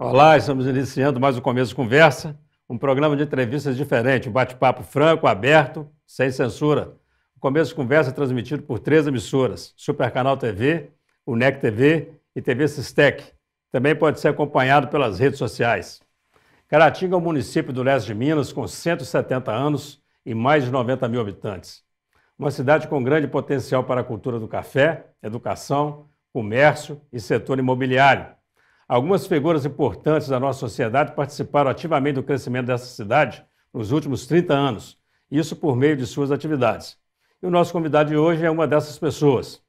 Olá, estamos iniciando mais um Começo de Conversa, um programa de entrevistas diferente, um bate-papo franco, aberto, sem censura. O Começo de Conversa é transmitido por 3 emissoras, Super Canal TV, UNEC TV e TV Sistec. Também pode ser acompanhado pelas redes sociais. Caratinga é um município do leste de Minas com 170 anos e mais de 90 mil habitantes. Uma cidade com grande potencial para a cultura do café, educação, comércio e setor imobiliário. Algumas figuras importantes da nossa sociedade participaram ativamente do crescimento dessa cidade nos últimos 30 anos, isso por meio de suas atividades. E o nosso convidado de hoje é uma dessas pessoas.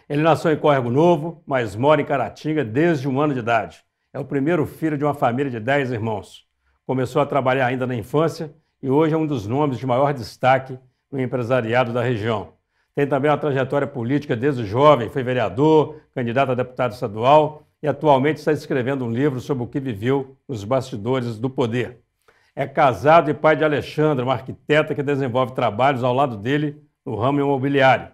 Ele nasceu em Córrego Novo, mas mora em Caratinga desde 1 ano de idade. É o primeiro filho de uma família de 10 irmãos. Começou a trabalhar ainda na infância e hoje é um dos nomes de maior destaque no empresariado da região. Tem também uma trajetória política desde jovem, foi vereador, candidato a deputado estadual e atualmente está escrevendo um livro sobre o que viveu nos bastidores do poder. É casado e pai de Alexandra, uma arquiteta que desenvolve trabalhos ao lado dele no ramo imobiliário.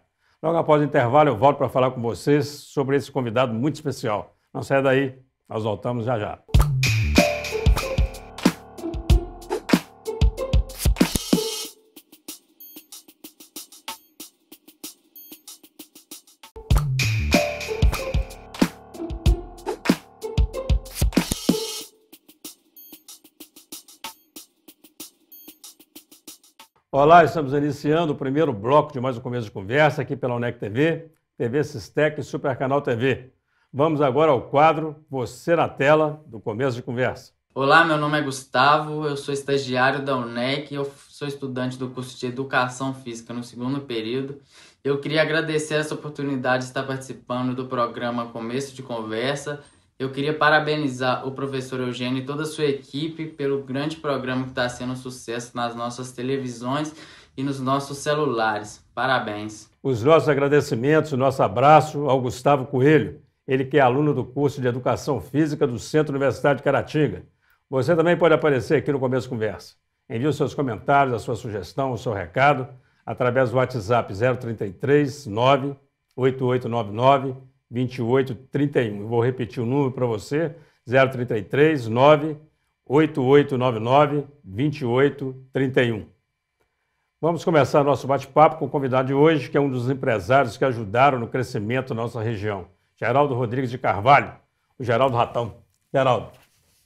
Logo após o intervalo eu volto para falar com vocês sobre esse convidado muito especial. Não saia daí, nós voltamos já já. Olá, estamos iniciando o primeiro bloco de mais um Começo de Conversa aqui pela UNEC TV, TV Sistec e Super Canal TV. Vamos agora ao quadro Você na Tela, do Começo de Conversa. Olá, meu nome é Gustavo, eu sou estagiário da UNEC e eu sou estudante do curso de Educação Física no 2º período. Eu queria agradecer essa oportunidade de estar participando do programa Começo de Conversa. Eu queria parabenizar o professor Eugênio e toda a sua equipe pelo grande programa que está sendo um sucesso nas nossas televisões e nos nossos celulares. Parabéns. Os nossos agradecimentos, o nosso abraço ao Gustavo Coelho, ele que é aluno do curso de Educação Física do Centro Universitário de Caratinga. Você também pode aparecer aqui no Começo de Conversa. Envie os seus comentários, a sua sugestão, o seu recado, através do WhatsApp 033 98899 2831. Eu vou repetir o número para você, 033 98899 2831. Vamos começar nosso bate-papo com o convidado de hoje, que é um dos empresários que ajudaram no crescimento da nossa região, Geraldo Rodrigues de Carvalho, o Geraldo Ratão. Geraldo,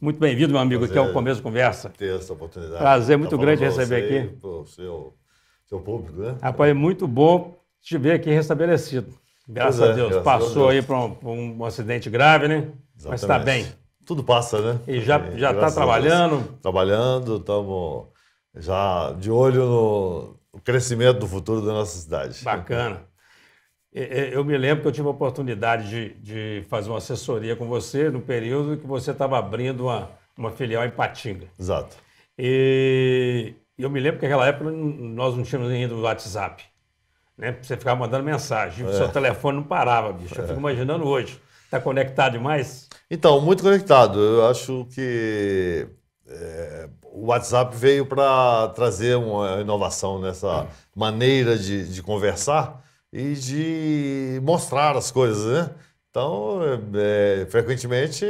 muito bem-vindo, meu amigo, aqui ao Começo de Conversa. Ter essa oportunidade. Prazer muito grande receber aqui. Para o seu público, né? Rapaz, é muito bom te ver aqui restabelecido. Graças a Deus. Passou aí por um acidente grave, né? Exatamente. Mas está bem. Tudo passa, né? E já está trabalhando? Trabalhando, estamos já de olho no crescimento do futuro da nossa cidade. Bacana. Eu me lembro que eu tive a oportunidade de fazer uma assessoria com você no período que você estava abrindo uma filial em Patinga. Exato. E eu me lembro que naquela época nós não tínhamos ainda o WhatsApp. Né? Você ficava mandando mensagem, o seu telefone não parava, bicho. Eu fico imaginando hoje. Está conectado demais? Então, muito conectado. Eu acho que o WhatsApp veio para trazer uma inovação nessa maneira de conversar e de mostrar as coisas, né? Então, frequentemente,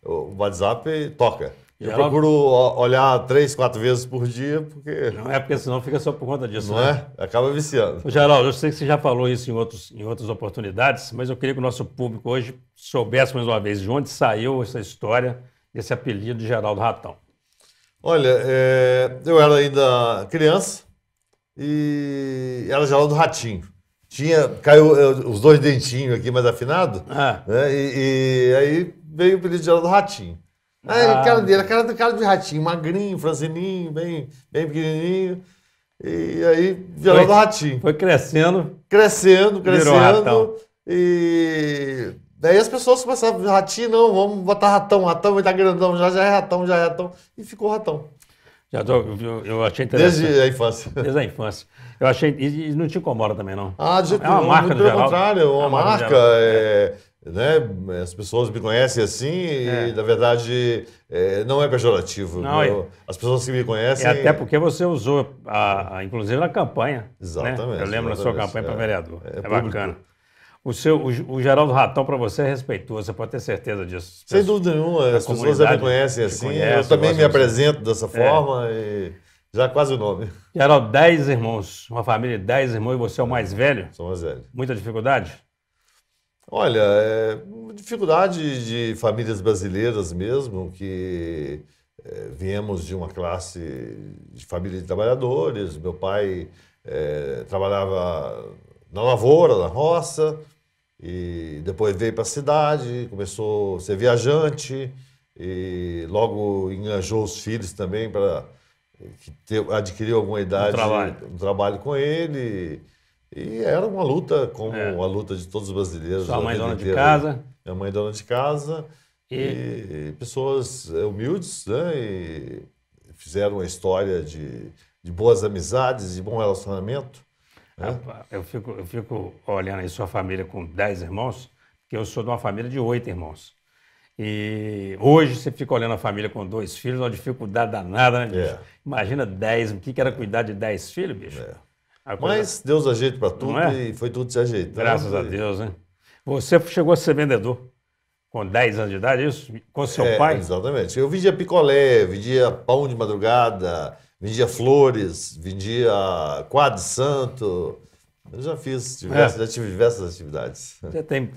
o WhatsApp toca. Eu procuro olhar 3, 4 vezes por dia, porque... Não é porque senão fica só por conta disso, não né? é? Acaba viciando. Geraldo, eu sei que você já falou isso em outras oportunidades, mas eu queria que o nosso público hoje soubesse mais uma vez de onde saiu essa história desse apelido de Geraldo Ratão. Olha, eu era ainda criança e era Geraldo Ratinho. Caiu os 2 dentinhos aqui mais afinados, né? E aí veio o apelido de Geraldo Ratinho. Aí a cara dele, cara de ratinho, magrinho, franzininho, bem pequenininho. E aí, Geraldo Ratinho. Foi crescendo. Virou Ratão. E daí as pessoas começaram a ratinho, não, vamos botar Ratão vai estar grandão, já é Ratão. E ficou Ratão. Eu achei interessante. Desde a infância. Desde a infância. Eu achei, e não te incomoda também, não? De jeito nenhum. É uma marca do Geraldo. Pelo contrário, é uma marca. Né? As pessoas me conhecem assim e, na verdade, não é pejorativo. Não, as pessoas que me conhecem... até porque você usou, inclusive, na campanha. Exatamente. Né? Eu lembro da sua campanha para vereador. É bacana. O Geraldo Ratão, para você, é respeitoso, você pode ter certeza disso. Sem dúvida nenhuma, as pessoas já me conhecem assim, eu também me apresento dessa forma e já quase o nome. Geraldo, 10 irmãos, uma família de 10 irmãos e você é o mais velho? Sou mais velho. Muita dificuldade? Olha, dificuldade de famílias brasileiras mesmo, que viemos de uma classe de família de trabalhadores. Meu pai trabalhava na lavoura, na roça, e depois veio para a cidade, começou a ser viajante, e logo enganjou os filhos também para adquirir alguma idade, um trabalho com ele. E era uma luta, como a luta de todos os brasileiros. Sua mãe dona de casa? Minha mãe dona de casa. E pessoas humildes, né? E fizeram uma história de boas amizades, de bom relacionamento. Né? Eu fico olhando aí sua família com 10 irmãos, porque eu sou de uma família de 8 irmãos. E hoje você fica olhando a família com 2 filhos, uma dificuldade danada, né, bicho? Imagina 10, o que era cuidar de 10 filhos, bicho? Mas Deus ajeita para tudo e foi tudo se ajeitando. Graças a Deus, né? Você chegou a ser vendedor com 10 anos de idade, isso? Com seu pai? Exatamente. Eu vendia picolé, vendia pão de madrugada, vendia flores, vendia quadro de santo. Eu já fiz, já tive diversas atividades. Você tem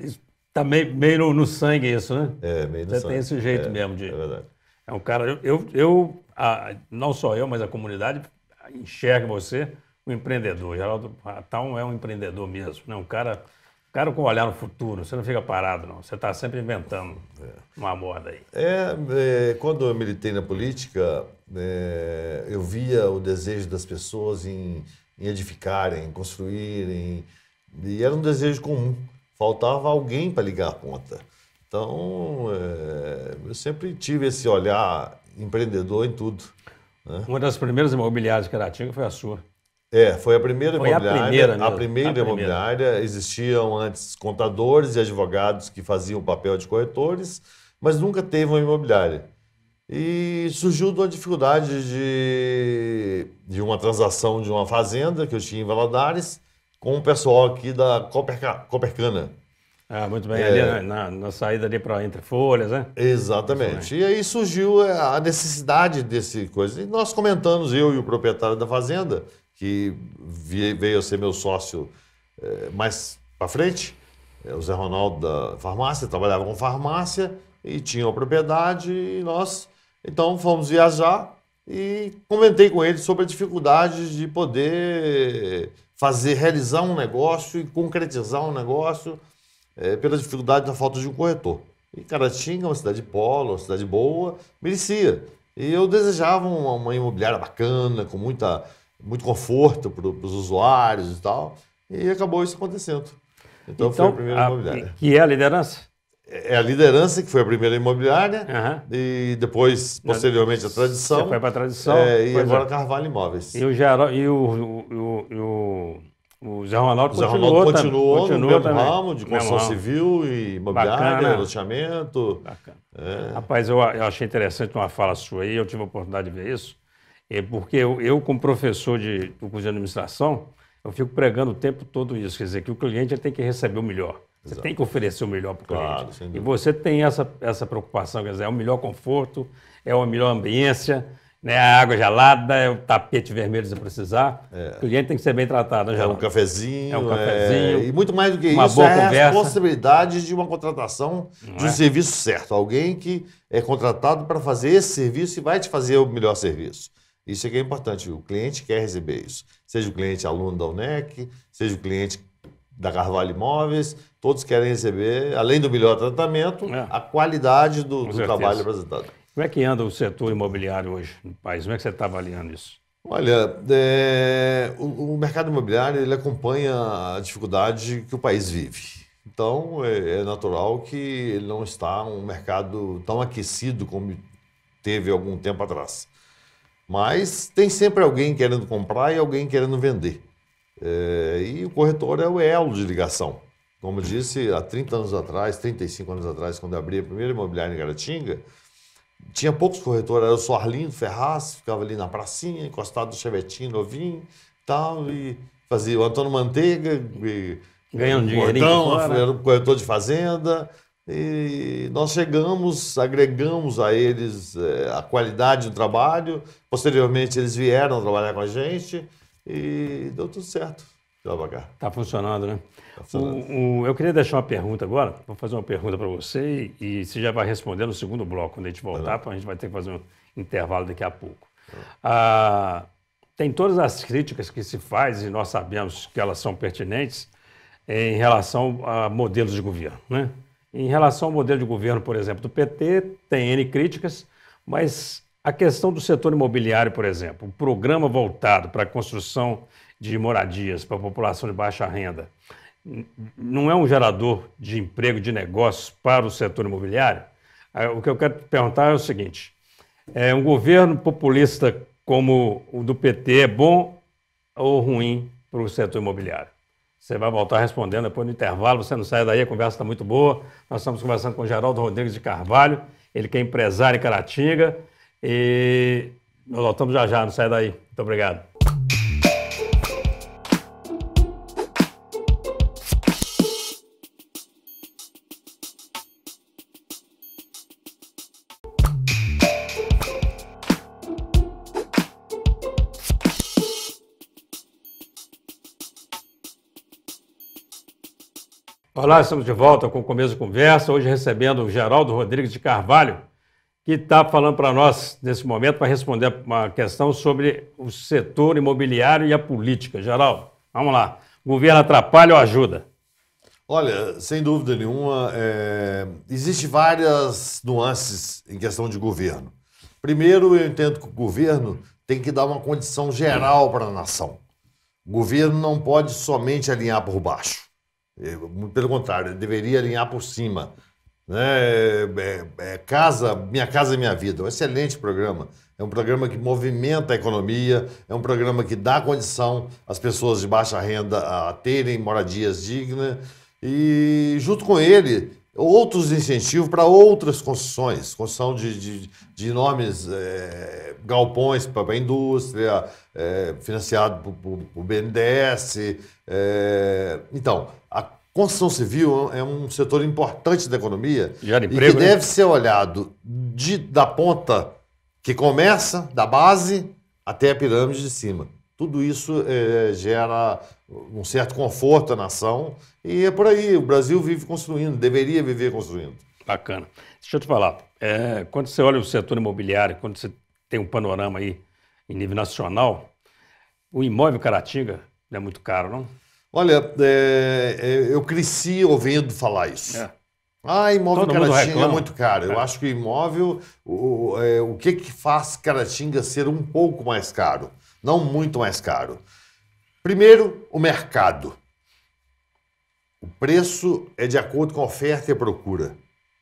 meio no sangue isso, né? Meio no sangue. Você tem esse jeito mesmo de... É verdade. É um cara... não só eu, mas a comunidade enxerga você um empreendedor. Geraldo Ratão é um empreendedor mesmo, né? Um cara com olhar no futuro. Você não fica parado, não. Você está sempre inventando uma moda aí. Quando eu militei na política, eu via o desejo das pessoas em edificarem, em construírem, e era um desejo comum. Faltava alguém para ligar a ponta. Então, eu sempre tive esse olhar empreendedor em tudo. Né? Uma das primeiras imobiliárias de Caratinga foi a sua. Foi a primeira imobiliária. A primeira imobiliária. Existiam antes contadores e advogados que faziam o papel de corretores, mas nunca teve uma imobiliária. E surgiu de uma dificuldade de uma transação de uma fazenda que eu tinha em Valadares com o pessoal aqui da Copercana. Muito bem, ali na saída ali para Entre Folhas, né? Exatamente. E aí surgiu a necessidade desse coisa. E nós comentamos, eu e o proprietário da fazenda, que veio a ser meu sócio mais para frente, o Zé Ronaldo da farmácia, trabalhava com farmácia e tinha uma propriedade, e nós então fomos viajar e comentei com ele sobre a dificuldade de poder realizar um negócio e concretizar um negócio pela dificuldade da falta de um corretor. E Caratinga é uma cidade polo, uma cidade boa, merecia. E eu desejava uma imobiliária bacana, com muito conforto para os usuários e tal, e acabou isso acontecendo. Então foi a primeira imobiliária. Que é a liderança? É a liderança que foi a primeira imobiliária, e depois, posteriormente, a Tradição. Você foi para a Tradição. E agora Carvalho Imóveis. E o Zé Ronaldo continuou no mesmo ramo de construção civil e imobiliária, bacana. loteamento. Bacana. Rapaz, eu achei interessante uma fala sua aí, eu tive a oportunidade de ver isso, porque eu como professor do curso de administração, eu fico pregando o tempo todo isso, quer dizer, que o cliente ele tem que receber o melhor. Você Exato. tem que oferecer o melhor para o cliente. Sem E dúvida. você tem essa preocupação, quer dizer, é o melhor conforto, é a melhor ambiência, né? A água gelada, é o tapete vermelho se precisar. O cliente tem que ser bem tratado, né, Geraldo? Um cafezinho. Um cafezinho. E muito mais do que uma isso, boa a conversa. responsabilidade de uma contratação de um serviço certo. Alguém que é contratado para fazer esse serviço e vai te fazer o melhor serviço. Isso é que é importante. O cliente quer receber isso. Seja o cliente aluno da UNEC, seja o cliente da Carvalho Imóveis, todos querem receber, além do melhor tratamento, a qualidade do trabalho apresentado. Como é que anda o setor imobiliário hoje no país? Como é que você está avaliando isso? Olha, o mercado imobiliário ele acompanha a dificuldade que o país vive. Então, é natural que ele não está um mercado tão aquecido como teve algum tempo atrás. Mas tem sempre alguém querendo comprar e alguém querendo vender. E o corretor é o elo de ligação. Como eu disse, há 30 anos atrás, 35 anos atrás, quando eu abri a primeira imobiliária em Caratinga, tinha poucos corretores, era o só Arlindo Ferraz, ficava ali na pracinha, encostado do chevetinho novinho, tal, e fazia o Antônio Manteiga, Ganhando dinheirinho era um corretor de fazenda. E nós chegamos, agregamos a eles a qualidade do trabalho. Posteriormente, eles vieram trabalhar com a gente e deu tudo certo. Está funcionando, né? Tá funcionando. Eu queria deixar uma pergunta agora. Vou fazer uma pergunta para você e você já vai responder no segundo bloco. Quando a gente voltar, a gente vai ter que fazer um intervalo daqui a pouco. Tem todas as críticas que se faz, e nós sabemos que elas são pertinentes, em relação a modelos de governo, né? Em relação ao modelo de governo, por exemplo, do PT, tem N críticas, mas a questão do setor imobiliário, por exemplo, um programa voltado para a construção de moradias para a população de baixa renda, não é um gerador de emprego, de negócios para o setor imobiliário? O que eu quero perguntar é o seguinte, um governo populista como o do PT é bom ou ruim para o setor imobiliário? Você vai voltar respondendo depois no intervalo, você não sai daí, a conversa está muito boa. Nós estamos conversando com o Geraldo Rodrigues de Carvalho, ele que é empresário em Caratinga, e nós voltamos já, não sai daí. Muito obrigado. Olá, estamos de volta com o Começo de Conversa, hoje recebendo o Geraldo Rodrigues de Carvalho, que está falando para nós, nesse momento, para responder uma questão sobre o setor imobiliário e a política. Geraldo, vamos lá. O governo atrapalha ou ajuda? Olha, sem dúvida nenhuma, existem várias nuances em questão de governo. Primeiro, eu entendo que o governo tem que dar uma condição geral para a nação. O governo não pode somente alinhar por baixo. Pelo contrário, ele deveria alinhar por cima. Né? Minha Casa Minha Vida, um excelente programa. É um programa que movimenta a economia, é um programa que dá condição às pessoas de baixa renda a terem moradias dignas e, junto com ele, outros incentivos para outras construções, construção de enormes galpões para a indústria, financiado por BNDES. Então, a construção civil é um setor importante da economia Gera e emprego, que né? deve ser olhado da ponta que começa, da base, até a pirâmide de cima. Tudo isso gera um certo conforto à nação e é por aí. O Brasil vive construindo, deveria viver construindo. Bacana. Deixa eu te falar, quando você olha o setor imobiliário, quando você tem um panorama aí em nível nacional, o imóvel Caratinga não é muito caro, não? Olha, eu cresci ouvindo falar isso. Imóvel Todo mundo Caratinga é reclama. muito caro. Eu acho que o imóvel, o que faz Caratinga ser um pouco mais caro? Não muito mais caro. Primeiro, o mercado. O preço é de acordo com a oferta e a procura.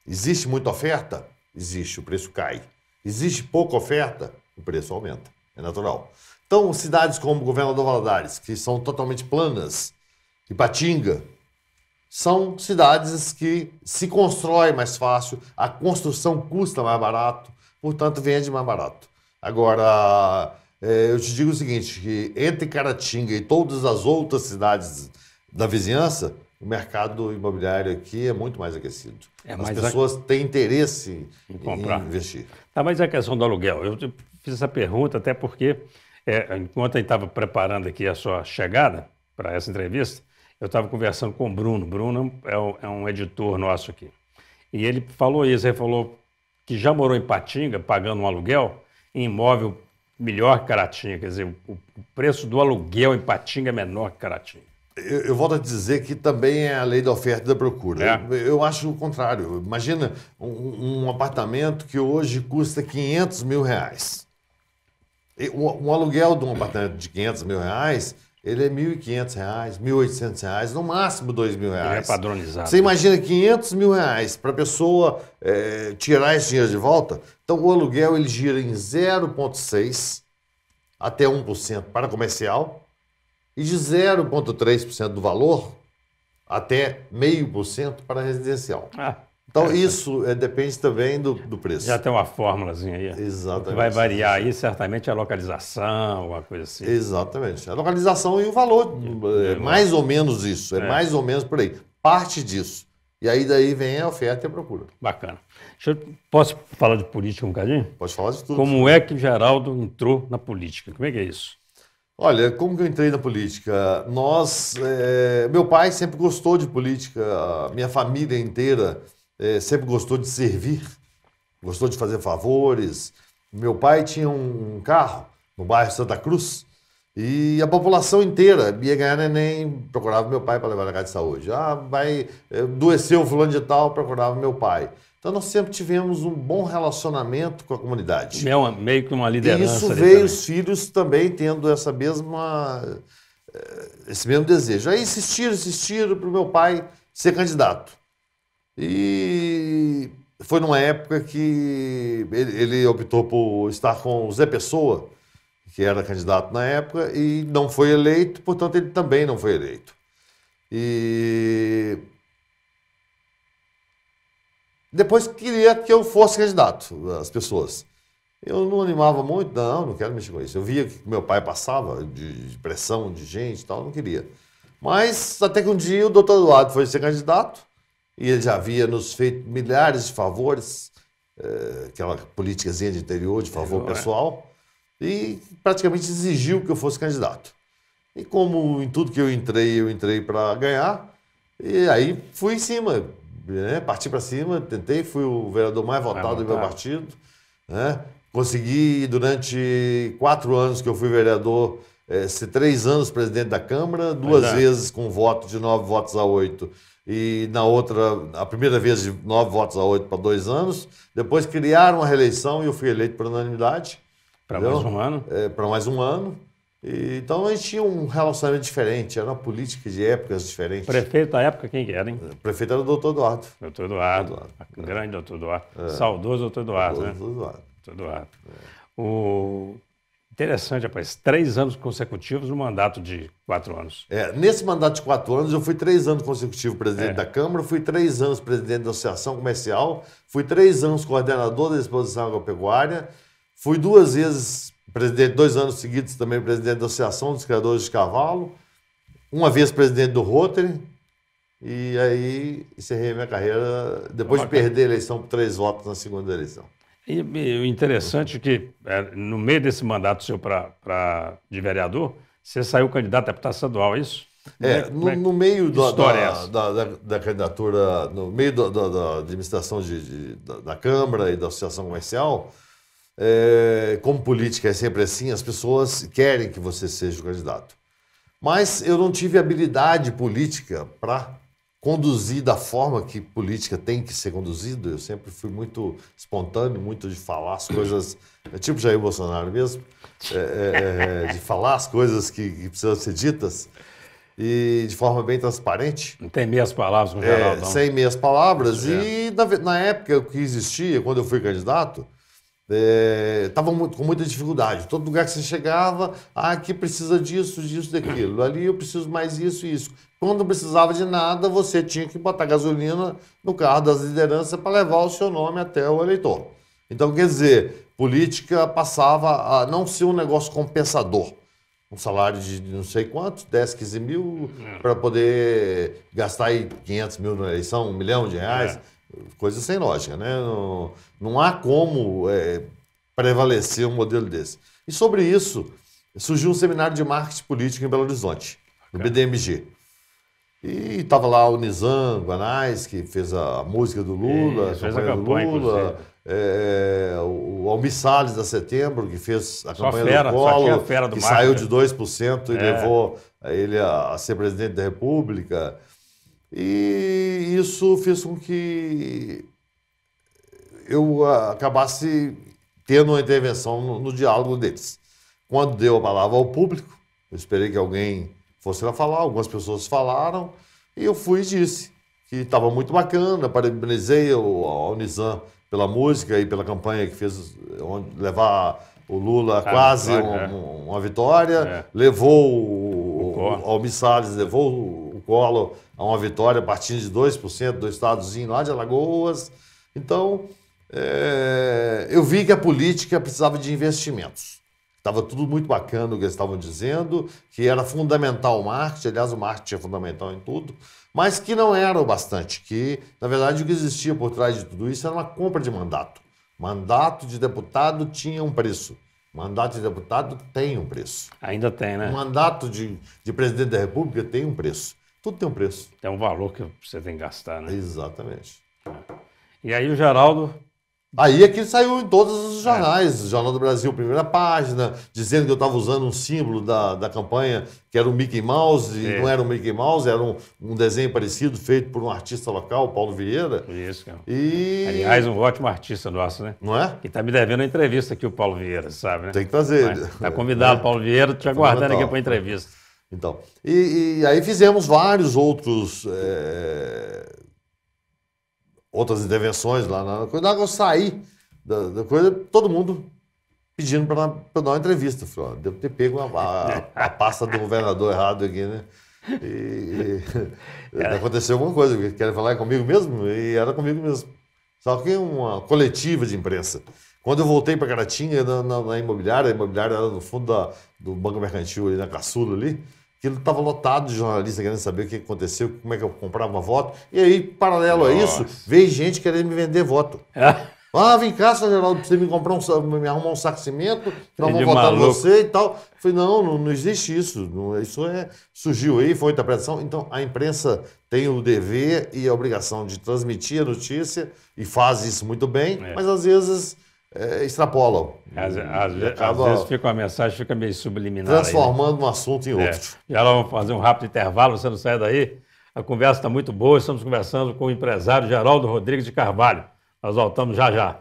Existe muita oferta? Existe, o preço cai. Existe pouca oferta? O preço aumenta. É natural. Então, cidades como Governador Valadares, que são totalmente planas, Ipatinga, são cidades que se constrói mais fácil, a construção custa mais barato, portanto, vende mais barato. Agora, eu te digo o seguinte, que entre Caratinga e todas as outras cidades da vizinhança, o mercado imobiliário aqui é muito mais aquecido. As pessoas têm interesse em investir. Tá, mas a questão do aluguel, eu fiz essa pergunta até porque, enquanto a gente estava preparando aqui a sua chegada para essa entrevista, eu estava conversando com o Bruno. Bruno é um editor nosso aqui. E ele falou isso, ele falou que já morou em Ipatinga, pagando um aluguel, em imóvel melhor que Caratinga. Quer dizer, o preço do aluguel em Ipatinga é menor que Caratinga. Eu volto a dizer que também é a lei da oferta e da procura. Eu acho o contrário. Imagina um apartamento que hoje custa R$500 mil. Um aluguel de um apartamento de R$500 mil, ele é R$1.500, R$1.800, no máximo R$2.000. Ele é padronizado. Você imagina R$500 mil para a pessoa tirar esse dinheiro de volta? Então, o aluguel ele gira em 0,6% até 1% para comercial e de 0,3% do valor até 0,5% para residencial. Então, isso depende também do preço. Já tem uma fórmulazinha aí. Exatamente. O que vai variar aí, certamente, é a localização, alguma coisa assim. Exatamente. A localização e o valor. É mais ou menos isso. É mais ou menos por aí. Parte disso. E aí daí vem a oferta e a procura. Bacana. Posso falar de política um bocadinho? Pode falar de tudo. Como é que o Geraldo entrou na política? Como é que é isso? Olha, como que eu entrei na política? Meu pai sempre gostou de política, a minha família inteira sempre gostou de servir, gostou de fazer favores. Meu pai tinha um carro no bairro Santa Cruz e a população inteira ia ganhar neném, procurava meu pai para levar na casa de saúde. Adoeceu fulano de tal, procurava meu pai. Então nós sempre tivemos um bom relacionamento com a comunidade. Meio que uma liderança. E isso veio os filhos também tendo esse mesmo desejo. Aí insistiram para o meu pai ser candidato. E foi numa época que ele optou por estar com o Zé Pessoa, que era candidato na época, e não foi eleito, portanto ele também não foi eleito. E depois queria que eu fosse candidato, as pessoas. Eu não animava muito, não quero mexer com isso. Eu via que meu pai passava de pressão de gente e tal, não queria. Mas até que um dia o doutor Eduardo foi ser candidato, e ele já havia nos feito milhares de favores, aquela politicazinha de interior, de favor pessoal, e praticamente exigiu que eu fosse candidato. E como em tudo que eu entrei para ganhar, e aí fui em cima, parti para cima, tentei, fui o vereador mais votado do meu partido, consegui durante 4 anos que eu fui vereador, ser 3 anos presidente da Câmara, 2 vezes com voto de 9 votos a 8, e na outra, a primeira vez de 9 votos a 8 para 2 anos, depois criaram uma reeleição e eu fui eleito por unanimidade. Para mais um ano? Para mais um ano. Então a gente tinha um relacionamento diferente, era uma política de épocas diferentes. Prefeito da época, quem que era, hein? O prefeito era o doutor Eduardo. Doutor Eduardo. Grande doutor Eduardo. Saudoso doutor Eduardo, né? Doutor Eduardo. Interessante, rapaz. 3 anos consecutivos no mandato de 4 anos. Nesse mandato de 4 anos, eu fui 3 anos consecutivos presidente da Câmara, fui 3 anos presidente da Associação Comercial, fui 3 anos coordenador da Exposição Agropecuária, fui 2 vezes presidente, 2 anos seguidos também presidente da Associação dos Criadores de Cavalo, 1 vez presidente do Rotary, e aí encerrei minha carreira depois de perder a eleição por 3 votos na segunda eleição. E o interessante é que, no meio desse mandato seu de vereador, você saiu candidato a deputado estadual, é isso? No meio da candidatura, no meio da administração da Câmara e da Associação Comercial, como política é sempre assim, as pessoas querem que você seja o candidato. Mas eu não tive habilidade política para conduzir da forma que política tem que ser conduzida. Eu sempre fui muito espontâneo, muito de falar as coisas, tipo Jair Bolsonaro mesmo, de falar as coisas que precisam ser ditas e de forma bem transparente. Não tem meias palavras com o Geraldo, sem meias palavras. E na época que existia, quando eu fui candidato, estava com muita dificuldade. Todo lugar que você chegava, aqui precisa disso, daquilo. Ali eu preciso mais isso. Quando não precisava de nada, você tinha que botar gasolina no carro das lideranças para levar o seu nome até o eleitor. Então, quer dizer, política passava a não ser um negócio compensador. Um salário de não sei quanto, 10, 15 mil, para poder gastar aí 500 mil na eleição, R$1 milhão. Coisa sem lógica, né? Não há como prevalecer um modelo desse. E sobre isso, surgiu um seminário de marketing político em Belo Horizonte, no BDMG. E estava lá o Nizam Guanais, que fez a música do Lula, a campanha do Lula, o Almir Salles da Setembro, que fez a campanha do Collor, que saiu de 2% e levou ele a ser presidente da República. E isso fez com que eu acabasse tendo uma intervenção no diálogo deles. Quando deu a palavra ao público, eu esperei que alguém fosse lá falar, algumas pessoas falaram, e eu fui e disse que estava muito bacana, parabenizei ao Nizam pela música e pela campanha que fez levar o Lula a quase uma vitória, levou o Almir Salles, levou o Collor a uma vitória partindo de 2% do estadozinho lá de Alagoas. Então, eu vi que a política precisava de investimentos. Estava tudo muito bacana o que eles estavam dizendo, que era fundamental o marketing, aliás, o marketing é fundamental em tudo, mas que não era o bastante, que, na verdade, o que existia por trás de tudo isso era uma compra de mandato. Mandato de deputado tinha um preço. Mandato de deputado tem um preço. Ainda tem, né? Mandato de presidente da República tem um preço. Tudo tem um preço. Tem um valor que você tem que gastar, né? Exatamente. E aí o Geraldo... Aí é que saiu em todos os jornais, o Jornal do Brasil, primeira página, dizendo que eu estava usando um símbolo da campanha, que era o Mickey Mouse, e não era o Mickey Mouse, era um desenho parecido, feito por um artista local, Paulo Vieira. Isso, cara. E... Aliás, um ótimo artista nosso, né? Não é? Que tá me devendo uma entrevista aqui, o Paulo Vieira, sabe, né? Tem que trazer. Tá convidado, Paulo Vieira, te aguardando aqui para a entrevista. Então, e aí fizemos vários outros... outras intervenções lá na coisa. Na hora que eu saí da coisa, todo mundo pedindo para dar uma entrevista. Falei, ó, devo ter pego a pasta do governador errado aqui, né? Aconteceu alguma coisa, querem falar comigo mesmo? E era comigo mesmo. Só que uma coletiva de imprensa. Quando eu voltei para Caratinga, na imobiliária, a imobiliária era no fundo do Banco Mercantil, ali na Caçula, ali, aquilo estava lotado de jornalistas querendo saber o que aconteceu, como é que eu comprava uma voto. E aí, paralelo a isso, veio gente querendo me vender voto. Vem cá, Sr. Geraldo, pra você me arrumar um saco de cimento, nós vamos votar em você e tal. Eu falei, não existe isso. Isso surgiu aí, foi interpretação. Então, a imprensa tem o dever e a obrigação de transmitir a notícia e faz isso muito bem, mas às vezes extrapolam. Às vezes fica uma mensagem, fica meio subliminar. Transformando um assunto em outro. Já vamos fazer um rápido intervalo, você não sai daí. A conversa está muito boa, estamos conversando com o empresário Geraldo Rodrigues de Carvalho. Nós voltamos já já.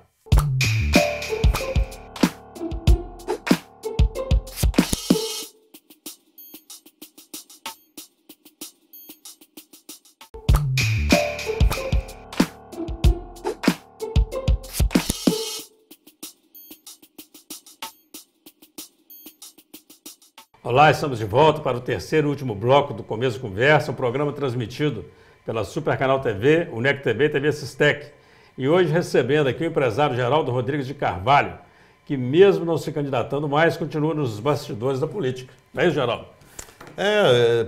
Olá, estamos de volta para o terceiro e último bloco do Começo de Conversa, um programa transmitido pela Super Canal TV, UNEC TV e TV Sistec. E hoje recebendo aqui o empresário Geraldo Rodrigues de Carvalho, que mesmo não se candidatando mais, continua nos bastidores da política. Não é isso, Geraldo?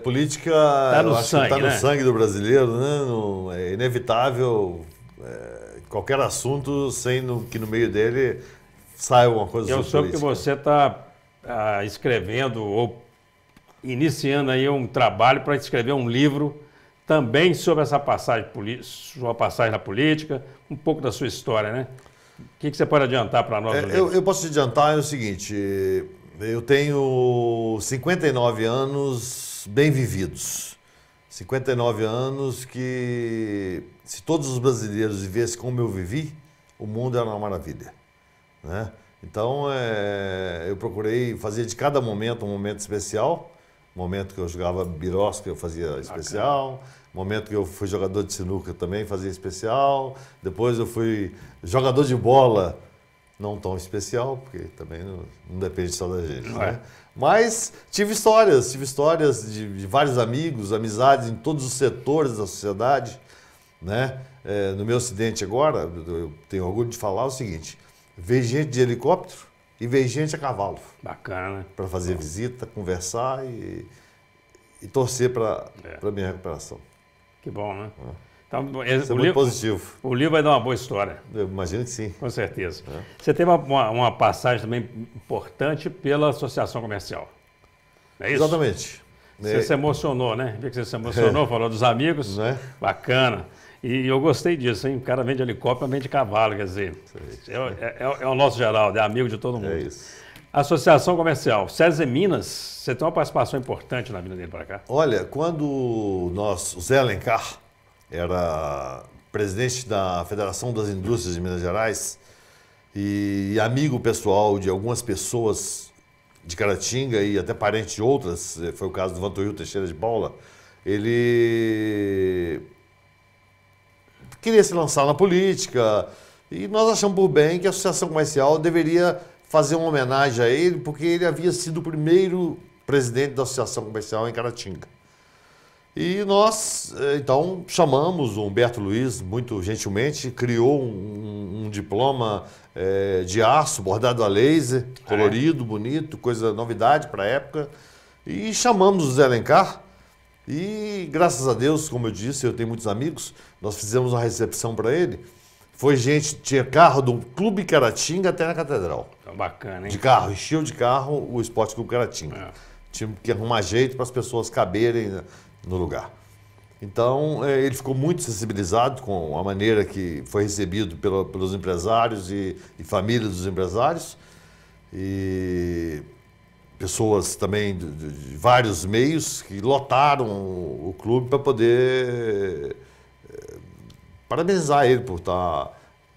Política tá no sangue, tá no sangue do brasileiro, né? É inevitável qualquer assunto sem que no meio dele saia alguma coisa sobre política. Eu soube que você está escrevendo ou iniciando aí um trabalho para escrever um livro também sobre essa sua passagem na política, um pouco da sua história, né? O que você pode adiantar para nós? Eu posso te adiantar o seguinte, eu tenho 59 anos bem vividos. 59 anos que, se todos os brasileiros vivessem como eu vivi, o mundo era uma maravilha, né? Então, eu procurei fazer de cada momento um momento especial. Momento que eu jogava birosca, eu fazia especial. Momento que eu fui jogador de sinuca, também fazia especial. Depois eu fui jogador de bola, não tão especial, porque também não depende só da gente, né? Mas tive histórias de vários amigos, amizades em todos os setores da sociedade, né? No meu acidente agora, eu tenho orgulho de falar o seguinte: veio gente de helicóptero e veio gente a cavalo. Bacana, né? Para fazer visita, conversar e torcer para a minha recuperação. Que bom, né? Então, isso é muito positivo. O livro vai dar uma boa história. Eu imagino que sim. Com certeza. Você teve uma passagem também importante pela Associação Comercial. Não é isso? Exatamente. Você se emocionou, né? Vi que você se emocionou, falou dos amigos. Não é? Bacana. E eu gostei disso, hein? O cara vem de helicóptero, vem de cavalo, quer dizer, é o nosso Geraldo, é amigo de todo mundo. É isso. Associação Comercial, SESI Minas, você tem uma participação importante na vinda dele para cá? Olha, quando o Zé Alencar era presidente da Federação das Indústrias de Minas Gerais e amigo pessoal de algumas pessoas de Caratinga e até parente de outras, foi o caso do Vantuil Teixeira de Paula, ele queria se lançar na política e nós achamos por bem que a Associação Comercial deveria fazer uma homenagem a ele, porque ele havia sido o primeiro presidente da Associação Comercial em Caratinga. E nós, então, chamamos o Humberto Luiz, muito gentilmente, criou um diploma de aço, bordado a laser, colorido, bonito, coisa novidade para a época. E chamamos o Zé Alencar e, graças a Deus, como eu disse, eu tenho muitos amigos, nós fizemos uma recepção para ele. Foi gente, tinha carro do Clube Caratinga até na Catedral. Bacana, hein? De carro, encheu de carro o Esporte Clube Caratinga. Tinha que arrumar jeito para as pessoas caberem no lugar. Então, ele ficou muito sensibilizado com a maneira que foi recebido pelos empresários e famílias dos empresários. E pessoas também de vários meios que lotaram o clube para poder parabenizar ele por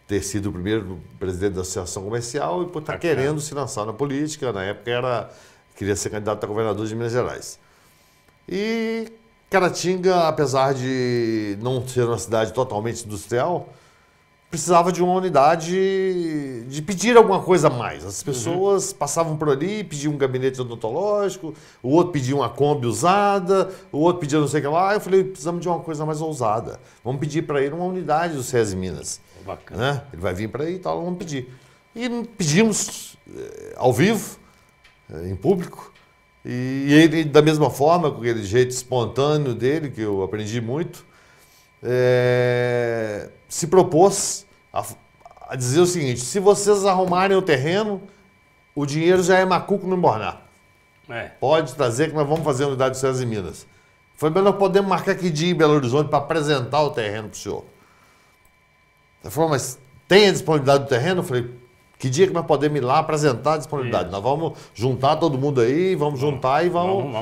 ter sido o primeiro presidente da Associação Comercial e por estar querendo se lançar na política. Na época queria ser candidato a governador de Minas Gerais. E Caratinga, apesar de não ser uma cidade totalmente industrial, precisava de uma unidade de pedir alguma coisa a mais. As pessoas passavam por ali, pediam um gabinete odontológico, o outro pedia uma Kombi usada, o outro pedia não sei o que lá. Eu falei, precisamos de uma coisa mais ousada. Vamos pedir para ele uma unidade do SESI Minas. Bacana. Né? Ele vai vir para aí e tal, vamos pedir. E pedimos ao vivo, em público. E ele, da mesma forma, com aquele jeito espontâneo dele, que eu aprendi muito, se propôs a dizer o seguinte: se vocês arrumarem o terreno, o dinheiro já é macuco no Embornar. Pode trazer que nós vamos fazer a unidade do SESI Minas. Foi, mas nós podemos marcar que dia em Belo Horizonte para apresentar o terreno para o senhor. Ele falou, mas tem a disponibilidade do terreno? Eu falei, que dia que nós podemos ir lá apresentar a disponibilidade? Isso. Nós vamos juntar todo mundo aí, vamos juntar e vamos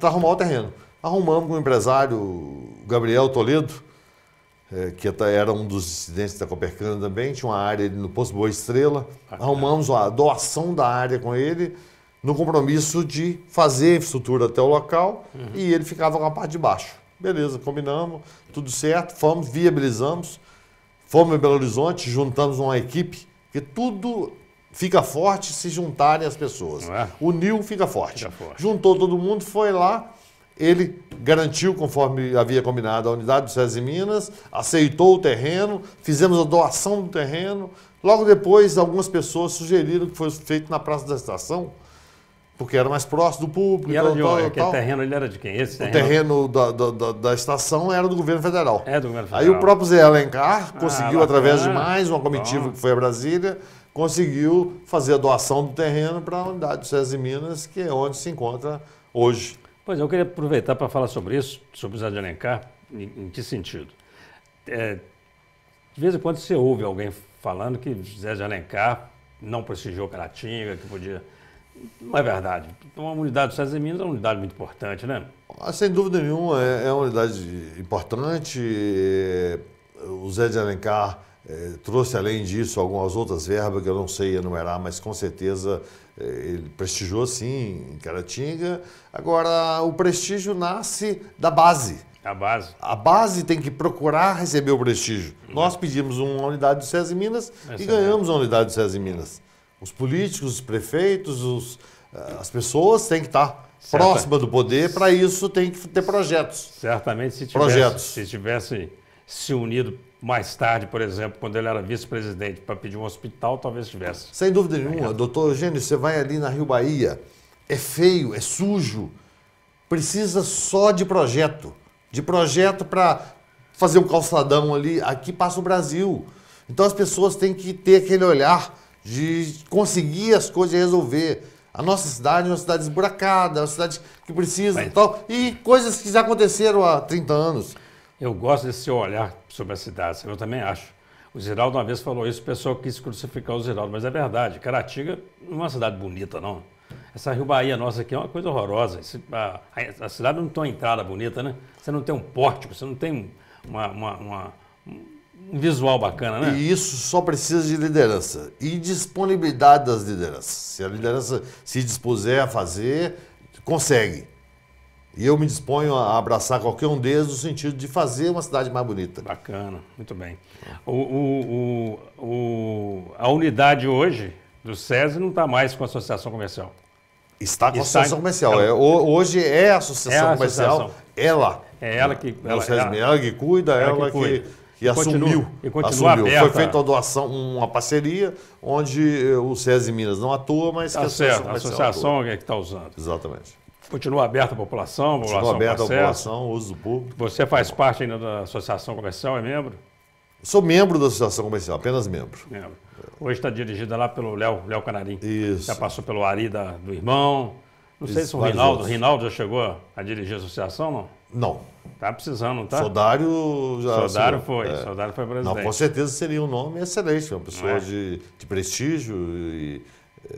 arrumar o terreno. Arrumamos com o empresário Gabriel Toledo, que era um dos dissidentes da Copercana também, tinha uma área no Poço Boa Estrela. Arrumamos a doação da área com ele, no compromisso de fazer a infraestrutura até o local, e ele ficava com a parte de baixo. Beleza, combinamos, tudo certo, fomos, viabilizamos, fomos em Belo Horizonte, juntamos uma equipe, porque tudo fica forte se juntarem as pessoas. Uniu, fica forte. Juntou todo mundo, foi lá, ele garantiu, conforme havia combinado, a unidade do SESI Minas, aceitou o terreno, fizemos a doação do terreno. Logo depois, algumas pessoas sugeriram que fosse feito na Praça da Estação, porque era mais próximo do público. E era aquele terreno ele era de quem? Esse terreno? O terreno da estação era do governo federal. É do governo federal. Aí o próprio Zé Alencar conseguiu, através de mais uma comitiva que foi a Brasília, conseguiu fazer a doação do terreno para a unidade do SESI Minas, que é onde se encontra hoje. Pois eu queria aproveitar para falar sobre isso, sobre o Zé de Alencar, em que sentido? De vez em quando você ouve alguém falando que Zé de Alencar não prestigiou Caratinga, que podia... Não é verdade. Uma unidade do SESI Minas é uma unidade muito importante, né? Sem dúvida nenhuma, é uma unidade importante. O Zé de Alencar trouxe, além disso, algumas outras verbas que eu não sei enumerar, mas com certeza ele prestigiou, sim, em Caratinga. Agora, o prestígio nasce da base. A base. A base tem que procurar receber o prestígio. Nós pedimos uma unidade do SESI Minas e ganhamos a unidade do SESI Minas. Os políticos, os prefeitos, as pessoas têm que estar próximas do poder, para isso tem que ter projetos. Certamente, se tivesse se unido mais tarde, por exemplo, quando ele era vice-presidente, para pedir um hospital, talvez tivesse. Sem dúvida nenhuma. Doutor Eugênio, você vai ali na Rio Bahia, é feio, é sujo, precisa só de projeto. De projeto para fazer um calçadão ali. Aqui passa o Brasil. Então as pessoas têm que ter aquele olhar de conseguir as coisas e resolver. A nossa cidade é uma cidade esburacada, é uma cidade que precisa e tal. E coisas que já aconteceram há 30 anos. Eu gosto desse seu olhar sobre a cidade, eu também acho. O Ziraldo uma vez falou isso, o pessoal quis crucificar o Ziraldo, mas é verdade. Caratinga não é uma cidade bonita, não. Essa Rio Bahia nossa aqui é uma coisa horrorosa. A cidade não tem uma entrada bonita, né? Você não tem um pórtico, você não tem um visual bacana, né? E isso só precisa de liderança e disponibilidade das lideranças. Se a liderança se dispuser a fazer, consegue. E eu me disponho a abraçar qualquer um deles no sentido de fazer uma cidade mais bonita. Bacana, muito bem. A unidade hoje do SESI não está mais com a associação comercial. Está com a associação comercial. Hoje é a associação comercial. Ela. É ela que... Ela que cuida, ela que assumiu. E continua aberta. Foi feita uma doação, uma parceria, onde o SESI Minas não atua, mas tá certo, a associação é que está usando. Exatamente. Continua aberta a população, continua aberta a população, uso público. Você faz parte ainda da associação comercial, é membro? Sou membro da associação comercial, apenas membro. Hoje está dirigida lá pelo Léo Canarim. Isso. Já passou pelo Ari do irmão. Não sei se o Rinaldo já chegou a dirigir a associação, não? Não. Tá precisando, não tá? Sodário já... Sodário foi presidente. Não, com certeza seria um nome excelente, uma pessoa de prestígio, e,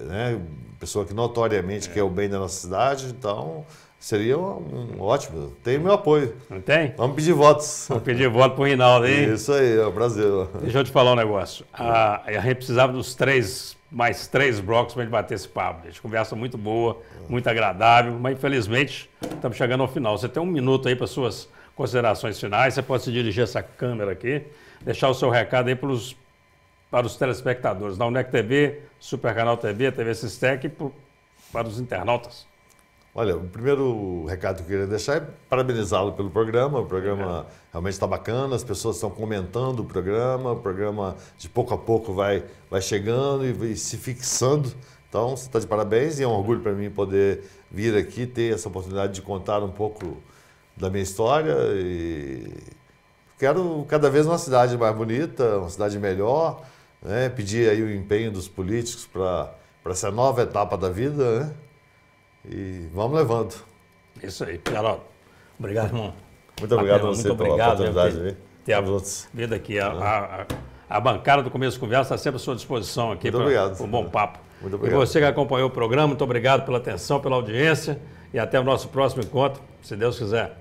né, pessoa que notoriamente quer o bem da nossa cidade, então seria um ótimo. Tem meu apoio. Não tem? Vamos pedir votos. Vamos pedir voto pro Rinaldo, hein? Isso aí, é um prazer. Deixa eu te falar um negócio. A gente precisava dos mais três blocos para a gente bater esse papo. A gente conversa muito boa, muito agradável, mas infelizmente estamos chegando ao final. Você tem um minuto aí para suas considerações finais, você pode se dirigir a essa câmera aqui, deixar o seu recado aí para os telespectadores da UNEC TV, Super Canal TV, TV Sistec e para os internautas. Olha, o primeiro recado que eu queria deixar é parabenizá-lo pelo programa. O programa realmente está bacana, as pessoas estão comentando o programa de pouco a pouco vai chegando e se fixando. Então, você está de parabéns e é um orgulho para mim poder vir aqui, ter essa oportunidade de contar um pouco da minha história. E quero cada vez uma cidade mais bonita, uma cidade melhor, né? Pedir aí o empenho dos políticos para essa nova etapa da vida, né? E vamos levando. Isso aí, Geraldo. Obrigado, irmão. Muito obrigado a você pela oportunidade. Ter vindo aqui. A bancada do Começo de Conversa está sempre à sua disposição aqui para um bom papo. Muito obrigado. E você que acompanhou o programa, muito obrigado pela atenção, pela audiência e até o nosso próximo encontro, se Deus quiser.